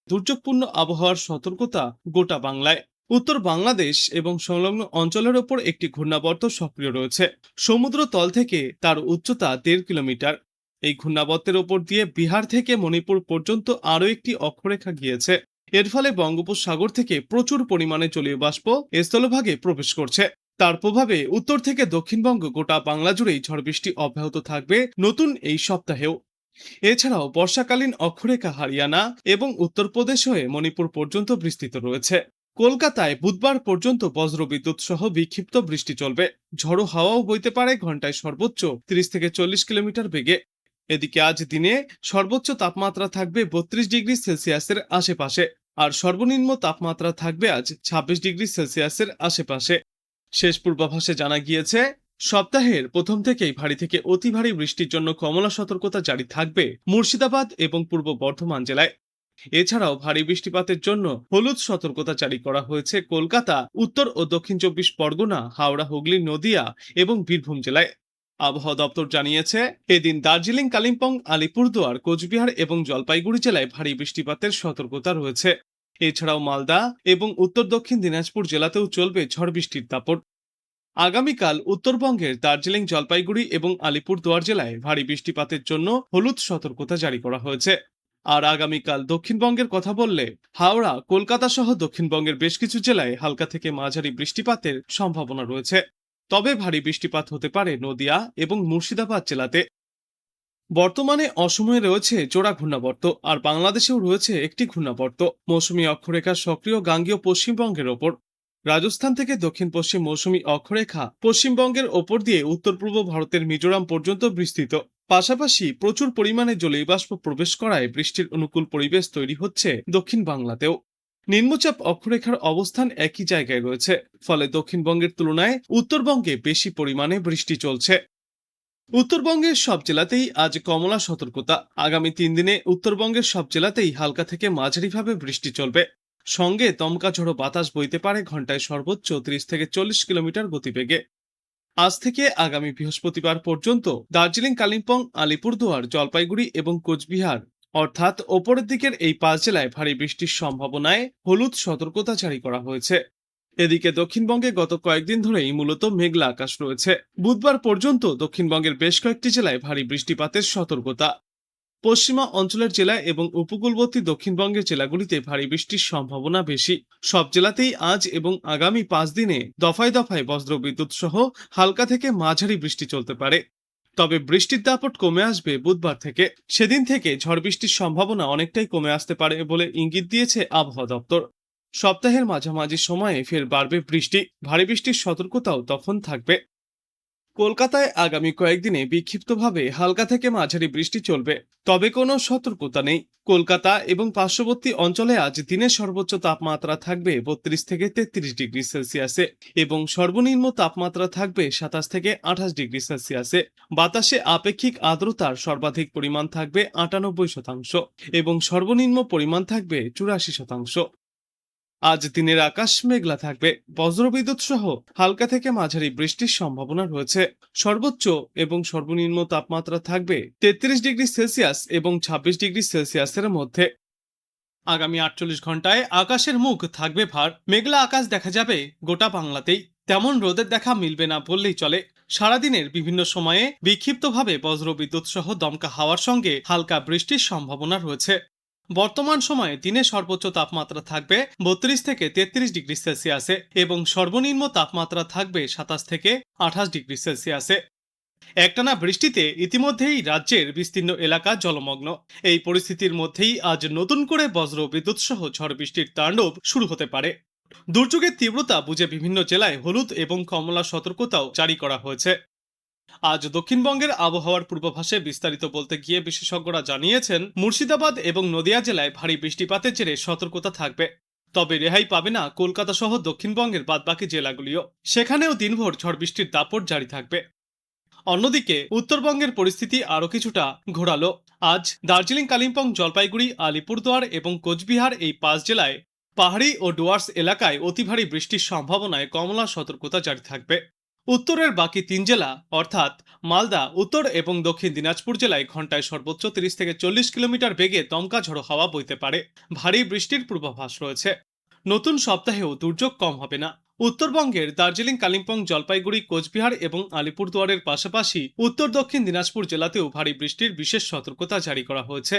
দুর্যোগপূর্ণ আবহাওয়ার সতর্কতা গোটা বাংলায়। উত্তর বাংলাদেশ এবং সংলগ্ন অঞ্চলের ওপর একটি ঘূর্ণাবর্ত সক্রিয় রয়েছে। সমুদ্র তল থেকে তার উচ্চতা 1.5 কিলোমিটার। এই ঘূর্ণাবর্তের ওপর দিয়ে বিহার থেকে মণিপুর পর্যন্ত আরও একটি অক্ষরেখা গিয়েছে। এর ফলে বঙ্গোপসাগর থেকে প্রচুর পরিমাণে জলীয় বাষ্প স্থলভাগে প্রবেশ করছে। তার প্রভাবে উত্তর থেকে দক্ষিণবঙ্গ গোটা বাংলা জুড়েই ঝড় বৃষ্টি অব্যাহত থাকবে নতুন এই সপ্তাহেও। এছাড়াও বর্ষাকালীন অক্ষরেখা হরিয়ানা এবং উত্তরপ্রদেশ হয়ে মণিপুর পর্যন্ত বিস্তৃত রয়েছে। কলকাতায় বুধবার পর্যন্ত বজ্রবিদ্যুৎ সহ বিক্ষিপ্ত বৃষ্টি চলবে। ঝড়ো হাওয়াও বইতে পারে ঘন্টায় সর্বোচ্চ 30 থেকে 40 কিলোমিটার বেগে। এদিকে আজ দিনে সর্বোচ্চ তাপমাত্রা থাকবে 32 ডিগ্রি সেলসিয়াসের আশেপাশে, আর সর্বনিম্ন তাপমাত্রা থাকবে আজ 26 ডিগ্রি সেলসিয়াসের আশেপাশে। শেষ পূর্বাভাসে জানা গিয়েছে, সপ্তাহের প্রথম থেকেই ভারী থেকে অতি ভারী বৃষ্টির জন্য কমলা সতর্কতা জারি থাকবে মুর্শিদাবাদ এবং পূর্ব বর্ধমান জেলায়। এছাড়াও ভারী বৃষ্টিপাতের জন্য হলুদ সতর্কতা জারি করা হয়েছে কলকাতা, উত্তর ও দক্ষিণ 24 পরগনা, হাওড়া, হুগলি, নদিয়া এবং বীরভূম জেলায়। আবহাওয়া দপ্তর জানিয়েছে, এদিন দার্জিলিং, কালিম্পং, আলিপুরদুয়ার, কোচবিহার এবং জলপাইগুড়ি জেলায় ভারী বৃষ্টিপাতের সতর্কতা রয়েছে। এছাড়াও মালদা এবং উত্তর দক্ষিণ দিনাজপুর জেলাতেও চলবে ঝড় বৃষ্টির দাপট। আগামীকাল উত্তরবঙ্গের দার্জিলিং, জলপাইগুড়ি এবং আলিপুরদুয়ার জেলায় ভারী বৃষ্টিপাতের জন্য হলুদ সতর্কতা জারি করা হয়েছে। আর আগামীকাল দক্ষিণবঙ্গের কথা বললে হাওড়া, কলকাতা সহ দক্ষিণবঙ্গের বেশ কিছু জেলায় হালকা থেকে মাঝারি বৃষ্টিপাতের সম্ভাবনা রয়েছে। তবে ভারী বৃষ্টিপাত হতে পারে নদিয়া এবং মুর্শিদাবাদ জেলাতে। বর্তমানে অসময়ে রয়েছে জোড়া ঘূর্ণাবর্ত, আর বাংলাদেশেও রয়েছে একটি ঘূর্ণাবর্ত। মৌসুমী অক্ষরেখা সক্রিয় গাঙ্গেয় পশ্চিমবঙ্গের ওপর। রাজস্থান থেকে দক্ষিণ পশ্চিম মৌসুমী অক্ষরেখা পশ্চিমবঙ্গের ওপর দিয়ে উত্তর পূর্ব ভারতের মিজোরাম পর্যন্ত বিস্তৃত। পাশাপাশি প্রচুর পরিমাণে জলীয় বাষ্প প্রবেশ করায় বৃষ্টির অনুকূল পরিবেশ তৈরি হচ্ছে দক্ষিণ বাংলাতেও। নিম্নচাপ অক্ষরেখার অবস্থান একই জায়গায় রয়েছে, ফলে দক্ষিণবঙ্গের তুলনায় উত্তরবঙ্গে বেশি পরিমাণে বৃষ্টি চলছে। উত্তরবঙ্গের সব জেলাতেই আজ কমলা সতর্কতা। আগামী 3 দিনে উত্তরবঙ্গের সব জেলাতেই হালকা থেকে মাঝারিভাবে বৃষ্টি চলবে। সঙ্গে দমকা ঝড়ো বাতাস বইতে পারে ঘন্টায় সর্বোচ্চ 30 থেকে 40 কিলোমিটার গতিবেগে। আজ থেকে আগামী বৃহস্পতিবার পর্যন্ত দার্জিলিং, কালিম্পং, আলিপুরদুয়ার, জলপাইগুড়ি এবং কোচবিহার অর্থাৎ ওপরের দিকের এই 5 জেলায় ভারী বৃষ্টির সম্ভাবনায় হলুদ সতর্কতা জারি করা হয়েছে। এদিকে দক্ষিণবঙ্গে গত কয়েকদিন ধরেই মূলত মেঘলা আকাশ রয়েছে। বুধবার পর্যন্ত দক্ষিণবঙ্গের বেশ কয়েকটি জেলায় ভারী বৃষ্টিপাতের সতর্কতা। পশ্চিমা অঞ্চলের জেলা এবং উপকূলবর্তী দক্ষিণবঙ্গের জেলাগুলিতে ভারী বৃষ্টির সম্ভাবনা বেশি। সব জেলাতেই আজ এবং আগামী 5 দিনে দফায় দফায় বজ্রবিদ্যুৎ সহ হালকা থেকে মাঝারি বৃষ্টি চলতে পারে। তবে বৃষ্টির দাপট কমে আসবে বুধবার থেকে। সেদিন থেকে ঝড় বৃষ্টির সম্ভাবনা অনেকটাই কমে আসতে পারে বলে ইঙ্গিত দিয়েছে আবহাওয়া দপ্তর। সপ্তাহের মাঝামাঝি সময়ে ফের বাড়বে বৃষ্টি, ভারী বৃষ্টির সতর্কতাও তখন থাকবে। কলকাতায় আগামী কয়েকদিনে বিক্ষিপ্তভাবে হালকা থেকে মাঝারি বৃষ্টি চলবে, তবে কোনো সতর্কতা নেই। কলকাতা এবং পার্শ্ববর্তী অঞ্চলে আজ দিনের সর্বোচ্চ তাপমাত্রা থাকবে 32 থেকে 33 ডিগ্রি সেলসিয়াসে এবং সর্বনিম্ন তাপমাত্রা থাকবে 27 থেকে 28 ডিগ্রি সেলসিয়াসে। বাতাসে আপেক্ষিক আর্দ্রতার সর্বাধিক পরিমাণ থাকবে 98% এবং সর্বনিম্ন পরিমাণ থাকবে 84%। আজ দিনের আকাশ মেঘলা থাকবে, বজ্রবিদ্যুৎ সহ হালকা থেকে মাঝারি বৃষ্টির সম্ভাবনা রয়েছে। সর্বোচ্চ এবং সর্বনিম্ন তাপমাত্রা থাকবে 33 ডিগ্রি সেলসিয়াস এবং 26 ডিগ্রি সেলসিয়াসের মধ্যে। আগামী 48 ঘন্টায় আকাশের মুখ থাকবে ভার, মেঘলা আকাশ দেখা যাবে গোটা বাংলাতেই। তেমন রোদের দেখা মিলবে না বললেই চলে। সারাদিনের বিভিন্ন সময়ে বিক্ষিপ্তভাবে বজ্রবিদ্যুৎ সহ দমকা হাওয়ার সঙ্গে হালকা বৃষ্টির সম্ভাবনা রয়েছে। বর্তমান সময়ে দিনে সর্বোচ্চ তাপমাত্রা থাকবে 32 থেকে 33 ডিগ্রি সেলসিয়াসে এবং সর্বনিম্ন তাপমাত্রা থাকবে 27 থেকে 28 ডিগ্রি সেলসিয়াসে। একটানা বৃষ্টিতে ইতিমধ্যেই রাজ্যের বিস্তীর্ণ এলাকা জলমগ্ন। এই পরিস্থিতির মধ্যেই আজ নতুন করে বজ্র বিদ্যুৎ সহ ঝড় বৃষ্টির তাণ্ডব শুরু হতে পারে। দুর্যোগের তীব্রতা বুঝে বিভিন্ন জেলায় হলুদ এবং কমলা সতর্কতাও জারি করা হয়েছে। আজ দক্ষিণবঙ্গের আবহাওয়ার পূর্বাভাসে বিস্তারিত বলতে গিয়ে বিশেষজ্ঞরা জানিয়েছেন, মুর্শিদাবাদ এবং নদিয়া জেলায় ভারী বৃষ্টিপাতের জেরে সতর্কতা থাকবে। তবে রেহাই পাবে না কলকাতা সহ দক্ষিণবঙ্গের বাদবাকি জেলাগুলিও, সেখানেও দিনভর ঝড় বৃষ্টির দাপট জারি থাকবে। অন্যদিকে উত্তরবঙ্গের পরিস্থিতি আরও কিছুটা ঘোরালো। আজ দার্জিলিং, কালিম্পং, জলপাইগুড়ি, আলিপুরদুয়ার এবং কোচবিহার এই 5 জেলায় পাহাড়ি ও ডুয়ার্স এলাকায় অতি ভারী বৃষ্টির সম্ভাবনায় কমলা সতর্কতা জারি থাকবে। উত্তরের বাকি 3 জেলা অর্থাৎ মালদা, উত্তর এবং দক্ষিণ দিনাজপুর জেলায় ঘন্টায় সর্বোচ্চ 30 থেকে 40 কিলোমিটার বেগে দমকা ঝোড়ো হাওয়া বইতে পারে। ভারী বৃষ্টির পূর্বাভাস রয়েছে। নতুন সপ্তাহেও দুর্যোগ কম হবে না। উত্তরবঙ্গের দার্জিলিং, কালিম্পং, জলপাইগুড়ি, কোচবিহার এবং আলিপুরদুয়ারের পাশাপাশি উত্তর দক্ষিণ দিনাজপুর জেলাতেও ভারী বৃষ্টির বিশেষ সতর্কতা জারি করা হয়েছে।